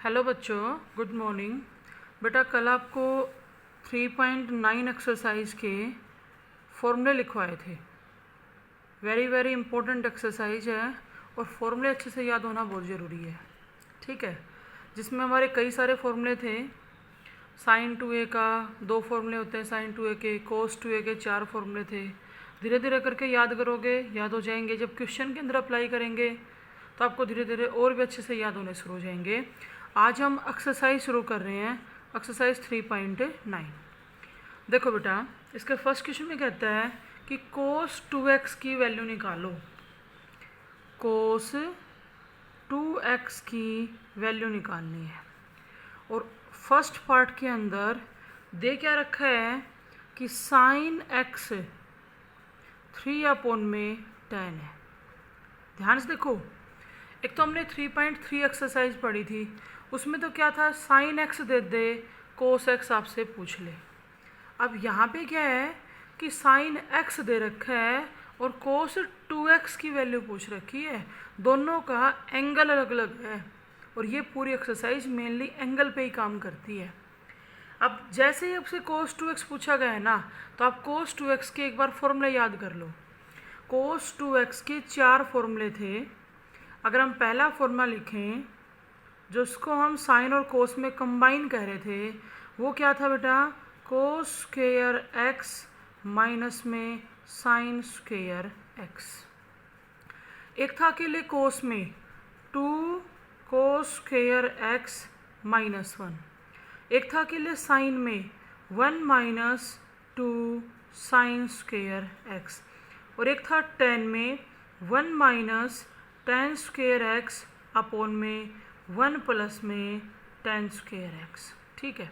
Hello बच्चों, good morning. बेटा कल आपको 3.9 एक्सरसाइज के फॉर्मूले लिखवाए थे। वेरी वेरी इंपॉर्टेंट एक्सरसाइज है और फॉर्मूले अच्छे से याद होना बहुत ज़रूरी है। ठीक है, जिसमें हमारे कई सारे फॉर्मूले थे। साइन 2a का 2 फॉर्मूले होते हैं, साइन 2a के, कोस 2a के 4 फॉर्मूले थे। धीरे धीरे करके याद करोगे, याद हो जाएंगे। जब क्वेश्चन के अंदर अप्लाई करेंगे तो आपको धीरे धीरे और भी अच्छे से याद होने शुरू हो जाएंगे। आज हम एक्सरसाइज शुरू कर रहे हैं, एक्सरसाइज 3.9। देखो बेटा, इसके फर्स्ट क्वेश्चन में कहता है कि कोस 2x की वैल्यू निकालो। कोस 2x की वैल्यू निकालनी है और फर्स्ट पार्ट के अंदर दे क्या रखा है कि साइन x 3/10 है। ध्यान से देखो, एक तो हमने 3.3 एक्सरसाइज पढ़ी थी, उसमें तो क्या था, साइन x दे दे, कोस x आपसे पूछ ले। अब यहाँ पे क्या है कि साइन x दे रखा है और कोस 2x की वैल्यू पूछ रखी है। दोनों का एंगल अलग अलग है और ये पूरी एक्सरसाइज मेनली एंगल पे ही काम करती है। अब जैसे ही आपसे कोस 2x पूछा गया है ना, तो आप कोस 2x के एक बार फॉर्मूले याद कर लो। कोस 2x के 4 फॉर्मूले थे। अगर हम पहला फॉर्मूला लिखें, जो उसको हम साइन और कोस में कंबाइन कह रहे थे, वो क्या था बेटा, कोस स्क्वायर x माइनस में साइन स्क्वायर x। एक था अकेले कोस में 2 कोस स्क्वायर x माइनस 1। एक था अकेले साइन में 1 माइनस 2 साइन स्क्वायर x। और एक था टेन में 1 minus ten square x upon में 1 प्लस में टेन स्क्वायर x। ठीक है,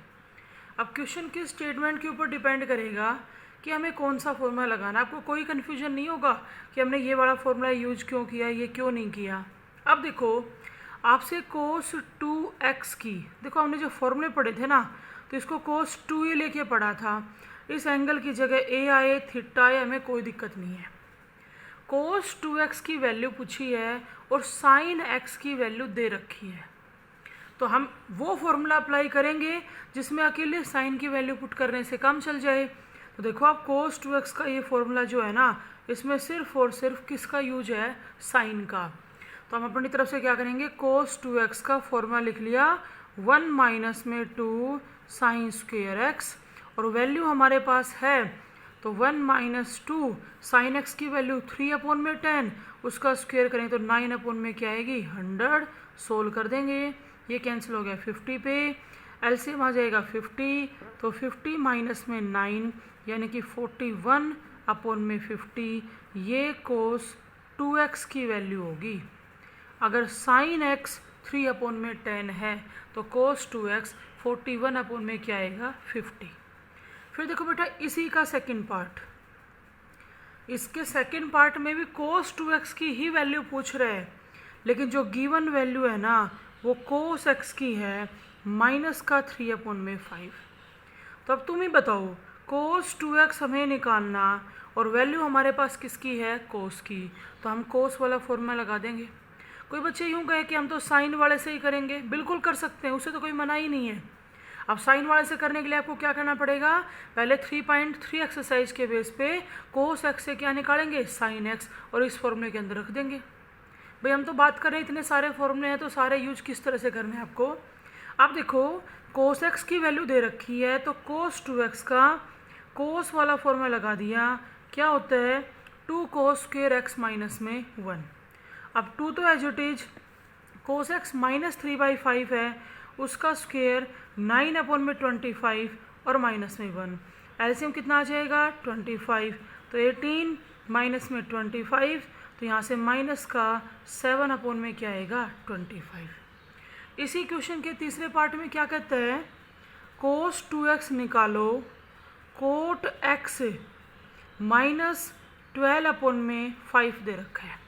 अब क्वेश्चन के स्टेटमेंट के ऊपर डिपेंड करेगा कि हमें कौन सा फॉर्मूला लगाना है। आपको कोई कन्फ्यूजन नहीं होगा कि हमने ये वाला फॉर्मूला यूज क्यों किया, ये क्यों नहीं किया। अब देखो, आपसे कोस 2x की, देखो हमने जो फॉर्मूले पढ़े थे ना, तो इसको कोस 2a लेके पढ़ा था। इस एंगल की जगह a आए, थीटा आए, हमें कोई दिक्कत नहीं है। कोस 2x की वैल्यू पूछी है और साइन x की वैल्यू दे रखी है, तो हम वो फॉर्मूला अप्लाई करेंगे जिसमें अकेले साइन की वैल्यू पुट करने से काम चल जाए। तो देखो, आप कोस 2x का ये फॉर्मूला जो है ना, इसमें सिर्फ और सिर्फ किसका यूज है, साइन का। तो हम अपनी तरफ से क्या करेंगे, कोस 2x का फॉर्मूला लिख लिया 1 माइनस में 2 साइन स्क्वायर x, और वैल्यू हमारे पास है तो 1 माइनस 2 साइन x की वैल्यू 3/10, उसका स्क्वायर करें तो 9/, में क्या आएगी, 100। सोल्व कर देंगे, ये कैंसिल हो गया 50 पे, एलसीएम आ जाएगा 50, तो 50 माइनस में 9 यानी कि 41/50। ये कोस 2x की वैल्यू होगी। अगर साइन x 3/10 है तो कोस 2x 41 में क्या आएगा, 50। फिर देखो बेटा, इसी का सेकंड पार्ट, इसके सेकंड पार्ट में भी कोस 2x की ही वैल्यू पूछ रहे हैं, लेकिन जो गिवन वैल्यू है ना, वो कोस x की है माइनस का 3/5। तो अब तुम ही बताओ, कोस 2x हमें निकालना और वैल्यू हमारे पास किसकी है, कोस की, तो हम कोस वाला फॉर्मूला लगा देंगे। कोई बच्चे यूँ कहे कि हम तो साइन वाले से ही करेंगे, बिल्कुल कर सकते हैं, उससे तो कोई मना ही नहीं है। अब साइन वाले से करने के लिए आपको क्या करना पड़ेगा, पहले 3.3 एक्सरसाइज के बेस पे कोस x से क्या निकालेंगे, साइन x, और इस फॉर्मूले के अंदर रख देंगे। भाई हम तो बात कर रहे हैं, इतने सारे फॉर्मूले हैं तो सारे यूज किस तरह से करने हैं आपको। अब देखो, कोस x की वैल्यू दे रखी है, तो कोस 2x का कोस वाला फॉर्मूला लगा दिया। क्या होता है, 2 कोस स्क्वायर x माइनस में 1। अब 2 तो as it is, cos x minus 3/5 है, उसका स्क्वायर 9/25 और माइनस में 1। एलसीएम कितना आ जाएगा, 25, तो 18 माइनस में 25, तो यहाँ से माइनस का 7/ में क्या आएगा, 25। इसी क्वेश्चन के तीसरे पार्ट में क्या कहता है, कोस 2x निकालो, कोट x माइनस 12/5 दे रखा है।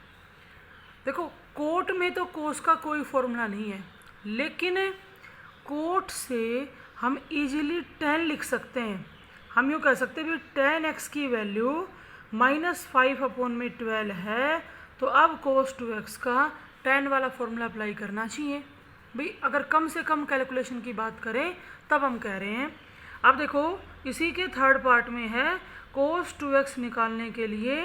देखो, कोट में तो कोस का कोई फॉर्मूला नहीं है, लेकिन कोट से हम इजीली 10 लिख सकते हैं। हम यूँ कह सकते हैं भी 10x की वैल्यू -5/12 है, तो अब कोस 2x का 10 वाला फॉर्मूला अप्लाई करना चाहिए। भाई अगर कम से कम कैलकुलेशन की बात करें तब हम कह रहे हैं। अब देखो इसी के थर्ड पार्ट में है cos 2x निकालने के लिए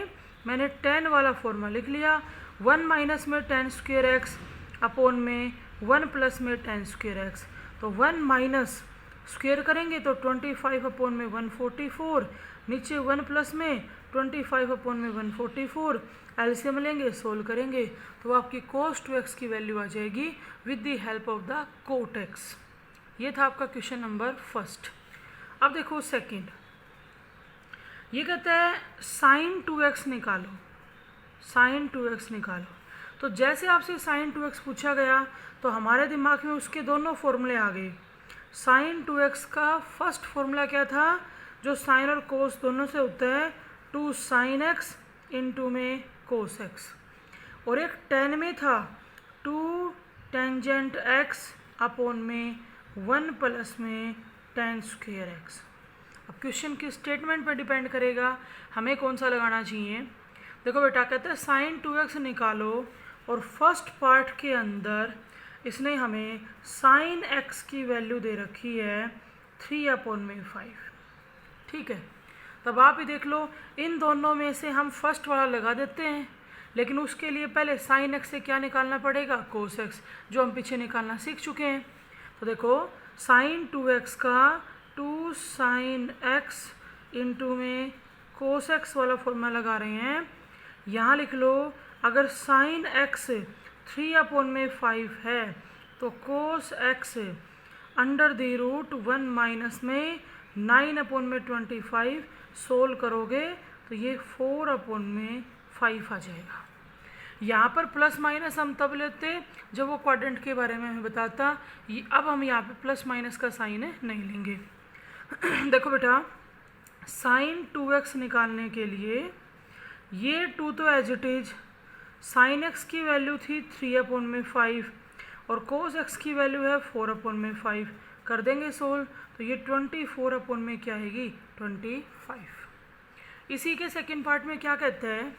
मैंने tan वाला फॉर्मूला लिख लिया। 1 माइनस में tan स्क्वेयर एक्स अपॉन में 1 प्लस में tan स्क्वेयर एक्स। तो 1 माइनस स्क्वेयर करेंगे तो 25 अपॉन में 144, नीचे 1 प्लस में 25 अपॉन में 144, एलसीएम लेंगे सोल्व करेंगे तो आपकी cos 2x की वैल्यू आ जाएगी with the help of the cot x। ये था आपका क्वेश्चन नंबर फर्स्ट। अब देखो सेकंड, ये कहता है sin 2x निकालो, sin 2x निकालो। तो जैसे आपसे sin 2x पूछा गया तो हमारे दिमाग में उसके दोनों फॉर्मूले आ गए। sin 2x का फर्स्ट फॉर्मूला क्या था, जो sin और cos दोनों से होता है 2 sin x इंटू में cos x, और एक tan में था 2 टेंजेंट x अपॉन में 1 प्लस में tan स्क्वेयर x। अब क्वेश्चन की स्टेटमेंट पर डिपेंड करेगा हमें कौन सा लगाना चाहिए। देखो बेटा कहता है sin 2x निकालो और फर्स्ट पार्ट के अंदर इसने हमें sin x की वैल्यू दे रखी है 3 अपॉन में 5। ठीक है, तब आप ही देख लो इन दोनों में से हम फर्स्ट वाला लगा देते हैं, लेकिन उसके लिए पहले sin x से क्या निकालना पड़ेगा, cos x, जो हम पीछे निकालना सीख चुके हैं। तो देखो sin 2x का 2 sin x इंटू में cos x वाला फॉर्मूला लगा रहे हैं। यहाँ लिख लो अगर sin x 3 अपॉन में 5 है तो cos x under the root 1 minus में 9 अपॉन में 25 सोल्व करोगे तो ये 4 अपॉन में 5 आ जाएगा। यहाँ पर प्लस माइनस हम तब लेते जब वो क्वाड्रेंट के बारे में हमें बताता, अब हम यहाँ पे प्लस माइनस का साइन नहीं लेंगे। देखो बेटा sin 2x निकालने के लिए ये 2 तो as it is, sin x की वैल्यू थी 3 अपॉन में 5 और cos x की वैल्यू है 4 अपॉन में 5, कर देंगे सोल्व तो ये 24 अपॉन में क्या आएगी 25। इसी के सेकंड पार्ट में क्या कहता है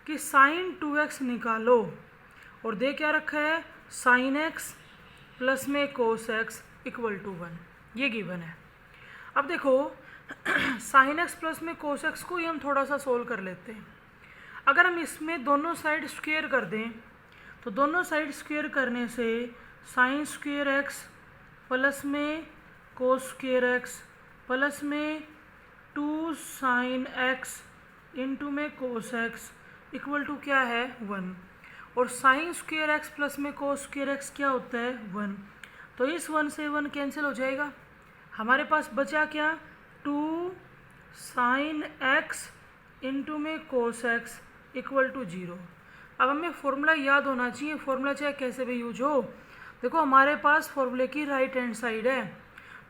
कि sin 2x निकालो और दे क्या रखा है sin x प्लस में cos x इक्वल टू 1, ये गिवन है। अब देखो sin x प्लस में cos x को ही हम थोड़ा सा सोल्व कर लेते हैं। अगर हम इसमें दोनों साइड स्क्वेयर कर दें तो दोनों साइड स्क्वेयर करने से sin स्क्वेयर x प्लस में cos स्क्वेयर x प्लस में 2 sin x इंटू में cos x इक्वल टू क्या है 1, और sin स्क्वेयर x प्लस में cos स्क्वेयर x क्या होता है 1, तो इस 1 से 1 कैंसिल हो जाएगा। हमारे पास बचा क्या 2 sin x इंटू में cos x इक्वल टू 0। अब हमें फॉर्मूला याद होना चाहिए, फॉर्मूला चाहे कैसे भी यूज हो। देखो हमारे पास फॉर्मूले की राइट हैंड साइड है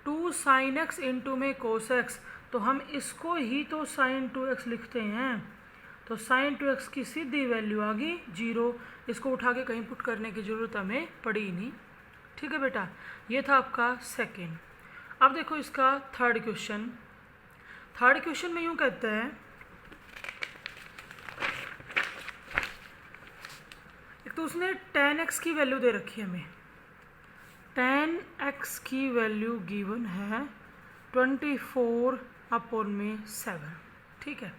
2 sin x इंटू में cos x, तो हम इसको ही तो sin 2x लिखते हैं, तो sin 2x की सीधी वैल्यू आ गई 0। इसको उठा के कहीं पुट करने की ज़रूरत हमें पड़ी ही नहीं। ठीक है बेटा, ये था आपका सेकेंड। अब देखो इसका थर्ड क्वेश्चन। थर्ड क्वेश्चन में यूँ कहता है एक तो उसने tan x की वैल्यू दे रखी है हमें, tan x की वैल्यू गिवन है 24 अपॉन में 7। ठीक है,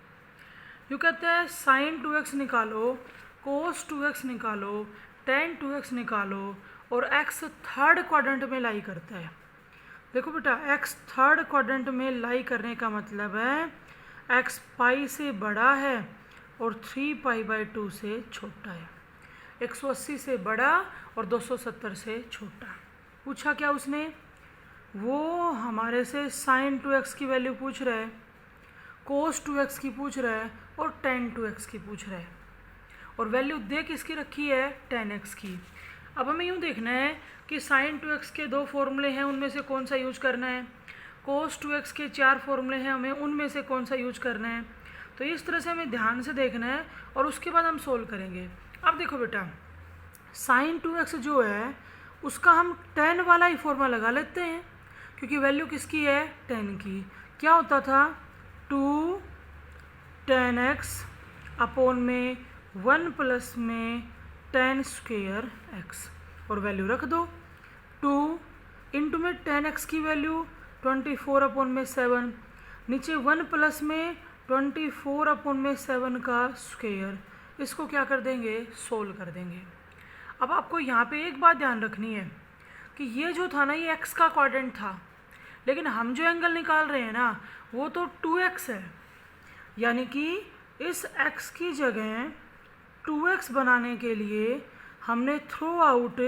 यूँ कहता है sin 2x निकालो, cos 2x निकालो, tan 2x निकालो और x थर्ड क्वाड्रेंट में लाई करता है। देखो बेटा x थर्ड क्वाड्रेंट में लाई करने का मतलब है x पाई से बड़ा है और 3 पाई बाई 2 से छोटा है, 180 से बड़ा और 270 से छोटा। पूछा क्या उसने, वो हमारे से sin 2x की वैल्यू पूछ रहा है, cos 2x की पूछ रहा है और tan 2x की पूछ रहा है, और वैल्यू दे किसकी रखी है tan x की। अब हमें यूँ देखना है कि sin 2x के 2 फॉर्मूले हैं, उनमें से कौन सा यूज करना है, cos 2x के 4 फॉर्मूले हैं, हमें उनमें से कौन सा यूज करना है। तो इस तरह से हमें ध्यान से देखना है और उसके बाद हम सोल्व करेंगे। अब देखो बेटा sin 2x जो है उसका हम tan वाला ही फॉर्मूला लगा लेते हैं, क्योंकि वैल्यू किसकी है tan की। क्या होता था 2 tan x अपॉन में 1 प्लस में tan स्क्वेयर x, और वैल्यू रख दो 2 इंटू में 10x की वैल्यू 24/7, नीचे 1 प्लस में 24/7 का स्क्वायर। इसको क्या कर देंगे, सोल्व कर देंगे। अब आपको यहाँ पे एक बात ध्यान रखनी है कि ये जो था ना, ये x का क्वाड्रेंट था, लेकिन हम जो एंगल निकाल रहे हैं ना वो तो 2x है, यानी कि इस x की जगह 2x बनाने के लिए हमने थ्रू आउट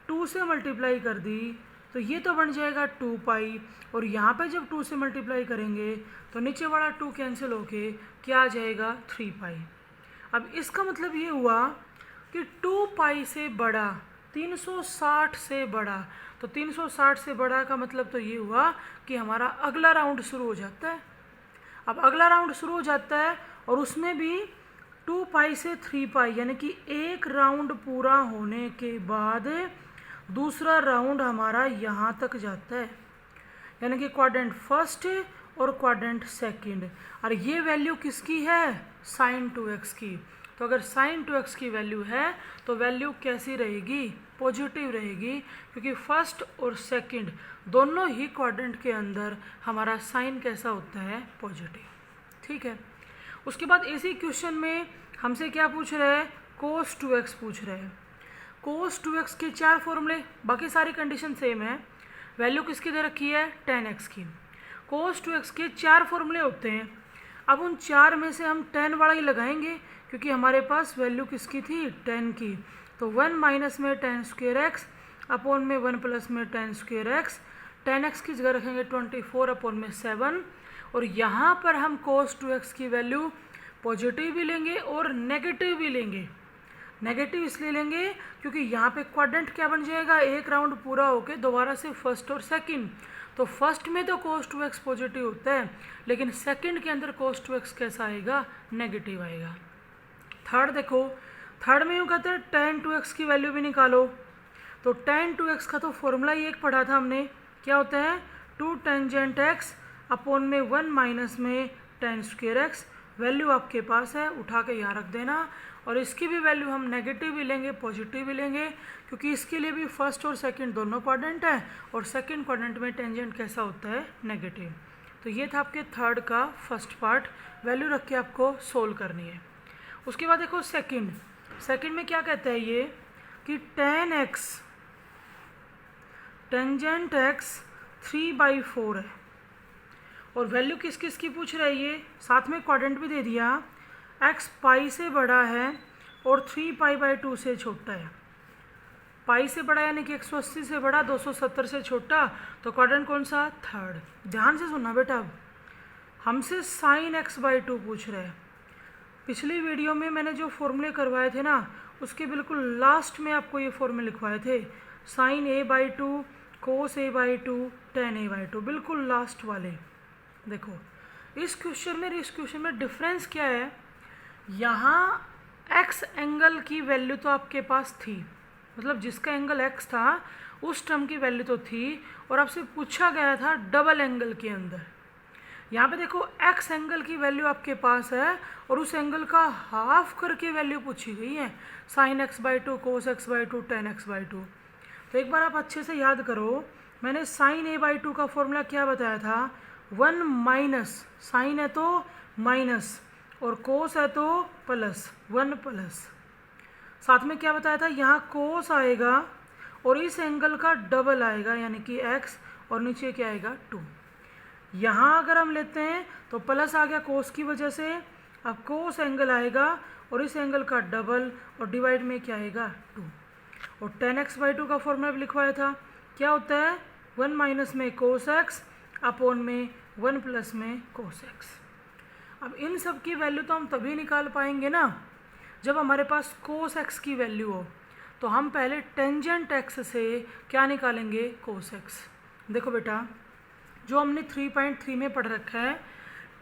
2 से मल्टीप्लाई कर दी, तो ये तो बन जाएगा 2 पाई, और यहाँ पे जब 2 से मल्टीप्लाई करेंगे तो नीचे वाला 2 कैंसिल होके क्या आ जाएगा 3 पाई। अब इसका मतलब ये हुआ कि 2 पाई से बड़ा 360 से बड़ा, तो 360 से बड़ा का मतलब तो ये हुआ कि हमारा अगला राउंड शुरू हो जाता है। अब अगला राउंड शुरू हो जाता है और उसमें भी 2 पाई से 3 पाई, यानी कि एक राउंड पूरा होने के बाद दूसरा राउंड हमारा यहाँ तक जाता है, यानी कि क्वाड्रेंट फर्स्ट और क्वाड्रेंट सेकंड। और ये वैल्यू किसकी है, sin 2x की। तो अगर sin 2x की वैल्यू है तो वैल्यू कैसी रहेगी, पॉजिटिव रहेगी, क्योंकि फर्स्ट और सेकंड दोनों ही क्वाड्रेंट के अंदर हमारा साइन कैसा होता है, पॉजिटिव। ठीक है। उसके बाद इसी क्वेश्चन में हमसे क्या पूछ रहे हैं, cos 2x पूछ रहे हैं। cos 2x के 4 फॉर्मूले, बाकी सारी कंडीशन सेम है। वैल्यू किसकी दे रखी है, 10x की। cos 2x के 4 फॉर्मूले होते हैं। अब उन 4 में से हम 10 वाला ही लगाएंगे, क्योंकि हमारे पास वैल्यू किसकी थी, 10 की। तो 1 माइनस में 10 स्क्वायर एक्स अपॉन में 1 प्लस में 10 स्क्वायर एक्स, 10x की जगह रखेंगे 24/7, और यहाँ पर हम cos 2x की वैल्यू पॉजिटिव भी लेंगे और नेगेटिव भी लेंगे। नेगेटिव इसलिए लेंगे क्योंकि यहाँ पे क्वाड्रेंट क्या बन जाएगा, एक राउंड पूरा होके दोबारा से फर्स्ट और सेकंड। तो फर्स्ट में तो cos 2x पॉजिटिव होता है, लेकिन सेकंड के अंदर cos 2x कैसा आएगा, नेगेटिव आएगा। थर्ड देखो, थर्ड में यूँ कहते हैं tan 2x की वैल्यू भी निकालो। तो tan 2x का तो फॉर्मूला ही एक पढ़ा था हमने, क्या होता है 2 टेंजेंट x अपॉन में 1 माइनस में tan स्क्वायर एक्स। वैल्यू आपके पास है, उठा के यहाँ रख देना। और इसकी भी वैल्यू हम नेगेटिव भी लेंगे, पॉजिटिव भी लेंगे, क्योंकि इसके लिए भी फर्स्ट और सेकंड दोनों क्वाड्रेंट है, और सेकंड क्वाड्रेंट में टेंजेंट कैसा होता है, नेगेटिव। तो ये था आपके थर्ड का फर्स्ट पार्ट, वैल्यू रख के आपको सोल्व करनी है। उसके बाद देखो सेकंड, सेकंड में क्या कहता है ये कि tan x टेंजेंट x 3/4 है, और वैल्यू किस किस की पूछ रहा है ये, साथ में क्वाड्रेंट भी दे दिया। x पाई से बड़ा है और 3π/2 से छोटा है। पाई से बड़ा यानी कि 180 से बड़ा, 270 से छोटा, तो क्वाड्रेंट कौन सा, थर्ड। ध्यान से सुनना बेटा, अब हमसे sin x/2 पूछ रहे हैं। पिछली वीडियो में मैंने जो फॉर्मूले करवाए थे ना, उसके बिल्कुल लास्ट में आपको ये फॉर्मूले लिखवाए थे, sin a/2 cos a/2 tan a/2, बिल्कुल लास्ट वाले। देखो इस क्वेश्चन में इस क्वेश्चन में डिफरेंस क्या है, यहाँ x एंगल की वैल्यू तो आपके पास थी, मतलब जिसका एंगल x था उस टर्म की वैल्यू तो थी, और आपसे पूछा गया था डबल एंगल के अंदर। यहाँ पे देखो x एंगल की वैल्यू आपके पास है और उस एंगल का हाफ करके वैल्यू पूछी गई है, sin x/2 cos x/2 tan x/2। तो एक बार आप अच्छे से याद करो, मैंने sin a/2 का फॉर्मूला क्या बताया था, 1 माइनस, साइन है तो माइनस और कोस है तो प्लस, 1 प्लस, साथ में क्या बताया था, यहाँ कोस आएगा और इस एंगल का डबल आएगा, यानी कि x, और नीचे क्या आएगा 2। यहाँ अगर हम लेते हैं तो प्लस आ गया कोस की वजह से, अब कोस एंगल आएगा और इस एंगल का डबल, और डिवाइड में क्या आएगा 2। और tan x/2 का फॉर्मूला भी लिखवाया था, क्या होता है 1 माइनस में कोस x अपॉन में 1 प्लस में कोस x। अब इन सब की वैल्यू तो हम तभी निकाल पाएंगे ना जब हमारे पास कोस x की वैल्यू हो। तो हम पहले टेंजेंट x से क्या निकालेंगे, कोस x। देखो बेटा, जो हमने 3.3 में पढ़ रखा है,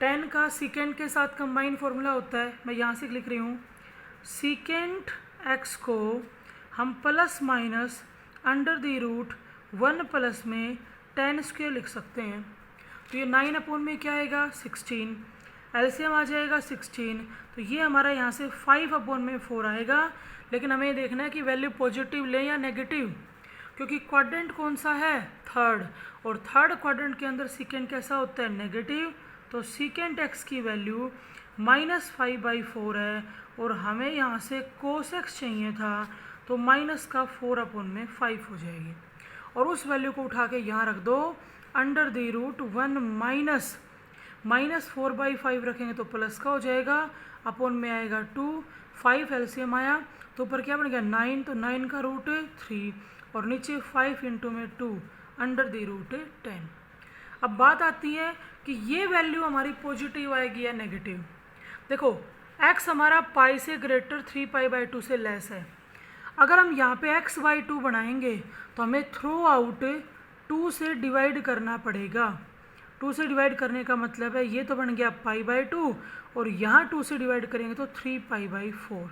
tan का सीकेंट के साथ कंबाइन फॉर्मूला होता है, मैं यहाँ से लिख रही हूँ, सीकेंट x को हम plus minus under the root 1 plus में tan स्क्वायर लिख सकते हैं। तो ये 9 अपॉन में क्या आएगा 16, एलसीएम आ जाएगा 16, तो ये हमारा यहाँ से 5 अपॉन में 4 आएगा। लेकिन हमें देखना है कि वैल्यू पॉजिटिव लें या नेगेटिव, क्योंकि क्वाड्रेंट कौन सा है, थर्ड, और थर्ड क्वाड्रेंट के अंदर सीकेंट कैसा होता है, नेगेटिव। तो सीकेंट एक्स की वैल्यू -5/4 है और हमें यहाँ से कोस एक्स चाहिए था, तो माइनस का 4/5 हो जाएगी। और उस वैल्यू को उठा के यहाँ रख दो, अंडर द रूट 1 -4/5 रखेंगे तो प्लस का हो जाएगा, अपॉन में आएगा 2, 5 एलसीएम आया तो ऊपर क्या बन गया 9, तो 9 का रूट 3 और नीचे 5 इंटू में 2 अंडर द रूट 10। अब बात आती है कि ये वैल्यू हमारी पॉजिटिव आएगी या नेगेटिव। देखो x हमारा पाई से ग्रेटर 3π/2 से लेस है। अगर हम यहाँ पे x/2 बनाएंगे तो हमें थ्रू आउट 2 से डिवाइड करना पड़ेगा। 2 से डिवाइड करने का मतलब है ये तो बन गया π/2 और यहाँ 2 से डिवाइड करेंगे तो 3π/4।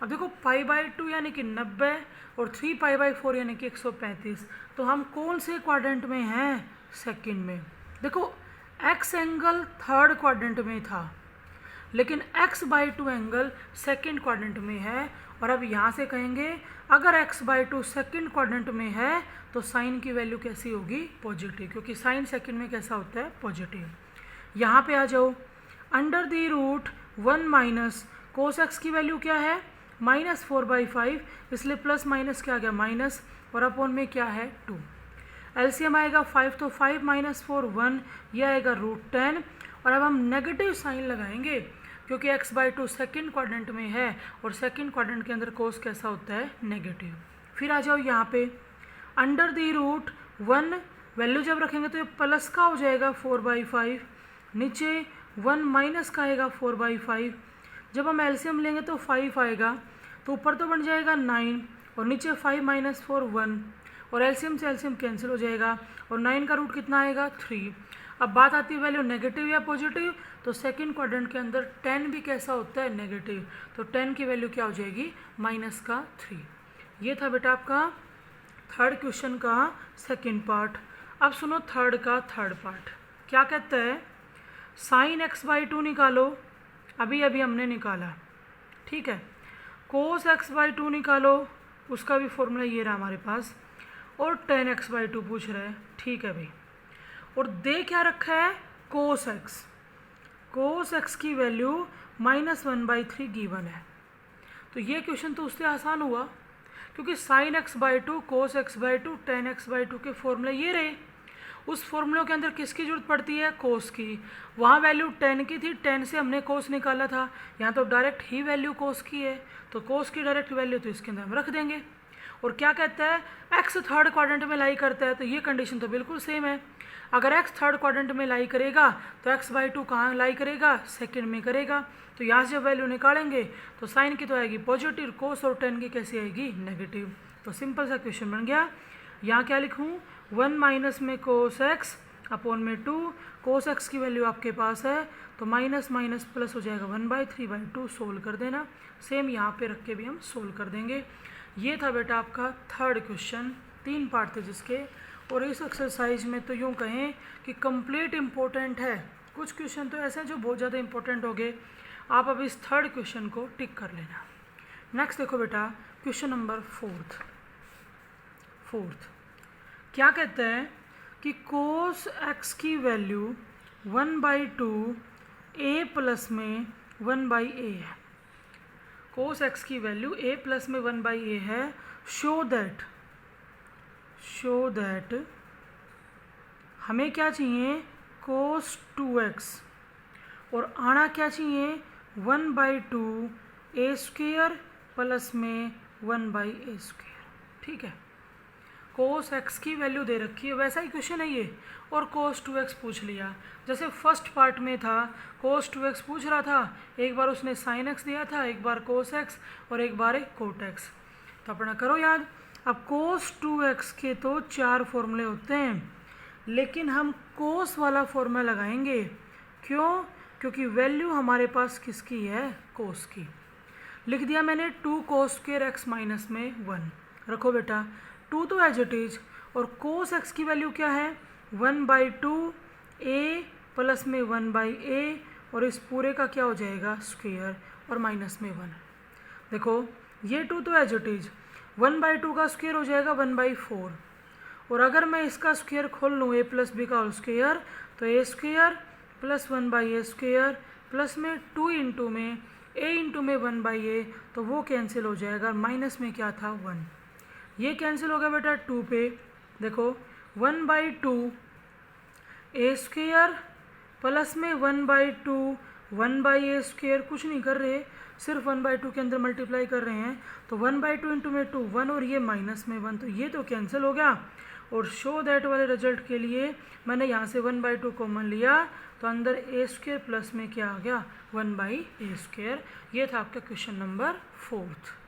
अब देखो π/2 यानी कि 90 और 3π/4 यानी कि 135। तो हम कौन से क्वाड्रेंट में हैं, सेकंड में। देखो x एंगल थर्ड क्वाड्रेंट में था लेकिन x/2 एंगल सेकंड क्वाड्रेंट में है। और अब यहाँ से कहेंगे अगर x/2 सेकंड क्वाड्रेंट में है तो साइन की वैल्यू कैसी होगी, पॉजिटिव, क्योंकि साइन सेकंड में कैसा होता है, पॉजिटिव। यहाँ पे आ जाओ, under the root 1 minus cos x की वैल्यू क्या है, -4/5, इसलिए प्लस माइनस क्या आ गया माइनस, और अपॉन में क्या है 2। एलसीएम आएगा 5, तो 5 - 4 1, यह आएगा √10। और अब हम नेगेटिव साइन लगाएंगे क्योंकि x/2 सेकंड क्वाड्रेंट में है और सेकंड क्वाड्रेंट के अंदर कोस कैसा होता है, नेगेटिव। फिर आ जाओ यहाँ पे, अंडर द रूट 1 वैल्यू जब रखेंगे तो ये प्लस का हो जाएगा 4/5, नीचे 1 माइनस का आएगा 4/5। जब हम एलसीएम लेंगे तो 5 आएगा, तो ऊपर तो बन जाएगा 9 और नीचे 5 - 4 1, और एलसीएम से एलसीएम कैंसिल हो जाएगा और 9 का रूट कितना आएगा 3। अब बात आती है वैल्यू नेगेटिव या पॉजिटिव, तो सेकंड क्वाड्रेंट के अंदर 10 भी कैसा होता है, नेगेटिव। तो 10 की वैल्यू क्या हो जाएगी, -3। ये था बेटा आपका थर्ड क्वेश्चन का सेकंड पार्ट। अब सुनो थर्ड का थर्ड पार्ट क्या कहता है, sin x/2 निकालो, अभी हमने निकाला, ठीक है। cos x/2 निकालो, उसका भी फॉर्मूला ये रहा हमारे पास, और tan x/2 पूछ रहा है, ठीक है भाई। और दे क्या रखा है, cos x की वैल्यू -1/3 गिवन है। तो ये क्वेश्चन तो उससे आसान हुआ क्योंकि sin x/2 cos x/2 tan x/2 के फॉर्मूले ये रहे। उस फॉर्मूलों के अंदर किसकी जरूरत पड़ती है, कोस की। वहाँ वैल्यू 10 की थी, 10 से हमने कोस निकाला था, यहाँ तो डायरेक्ट ही वैल्यू कोस की है, तो कोस की डायरेक्ट वैल्यू तो इसके अंदर हम रख देंगे। और क्या कहता है, x थर्ड क्वाड्रेंट में लाई करता है, तो ये कंडीशन तो बिल्कुल सेम है। अगर x थर्ड क्वाड्रेंट में लाई करेगा तो x/2 कहाँ लाई करेगा, सेकंड में करेगा। तो यहाँ से जब वैल्यू निकालेंगे तो साइन की तो आएगी पॉजिटिव, कोस और 10 की कैसी आएगी, नेगेटिव। तो सिंपल सा क्वेश्चन बन गया। यहाँ क्या लिखूँ, 1 माइनस में कोस एक्स अपॉन में 2, कोस एक्स की वैल्यू आपके पास है तो माइनस माइनस प्लस हो जाएगा 1/3/2, सोल्व कर देना। सेम यहाँ पे रख के भी हम सोल्व कर देंगे। ये था बेटा आपका थर्ड क्वेश्चन, 3 पार्ट थे जिसके। और इस एक्सरसाइज में तो यूँ कहें कि कंप्लीट इम्पोर्टेंट है। कुछ क्वेश्चन तो ऐसे हैं जो बहुत ज़्यादा इंपॉर्टेंट हो गए। आप अब इस थर्ड क्वेश्चन को टिक कर लेना। नेक्स्ट देखो बेटा, क्वेश्चन नंबर फोर्थ क्या कहता है कि कोस एक्स की वैल्यू 1/2 a प्लस में 1/a है। कोस एक्स की वैल्यू a प्लस में 1/a है। शो दैट हमें क्या चाहिए, कोस 2x, और आना क्या चाहिए 1/2 a² प्लस में 1/a², ठीक है। कोस एक्स की वैल्यू दे रखी है, वैसा ही क्वेश्चन है ये, और कोस 2x पूछ लिया। जैसे फर्स्ट पार्ट में था कोस 2x पूछ रहा था, एक बार उसने साइन एक्स दिया था, एक बार कोस एक्स और एक बार कोट एक्स। तो अपना करो याद। अब कोस 2x के तो 4 फॉर्मूले होते हैं, लेकिन हम कोस वाला फॉर्मूला लगाएंगे। क्यों, क्योंकि वैल्यू हमारे पास किसकी है, कोस की। लिख दिया मैंने 2 cos² x माइनस में 1, रखो बेटा 2 तो एज इट इज, और कोस एक्स की वैल्यू क्या है 1/2 a प्लस में 1/a, और इस पूरे का क्या हो जाएगा स्क्वायर और माइनस में 1। देखो ये 2 तो एज इट इज, 1/2 का स्क्वायर हो जाएगा 1/4, और अगर मैं इसका स्क्वायर खोल लूँ a प्लस बी का होल स्क्वायर, तो a square plus 1/a square plus में 2 इंटू में a इंटू में 1/a, तो वो कैंसिल हो जाएगा। माइनस में क्या था 1, ये कैंसिल हो गया बेटा 2 पे। देखो 1/2 a स्क्वायर प्लस में 1/2 1/a स्क्वायर, कुछ नहीं कर रहे, सिर्फ 1/2 के अंदर मल्टीप्लाई कर रहे हैं, तो 1/2 इंटू में 2 1, और ये माइनस में 1, तो ये तो कैंसिल हो गया। और शो दैट वाले रिजल्ट के लिए मैंने यहाँ से 1/2 कॉमन लिया, तो अंदर a स्क्वायर प्लस में क्या आ गया 1/a स्क्वायर। ये था आपका क्वेश्चन नंबर 4।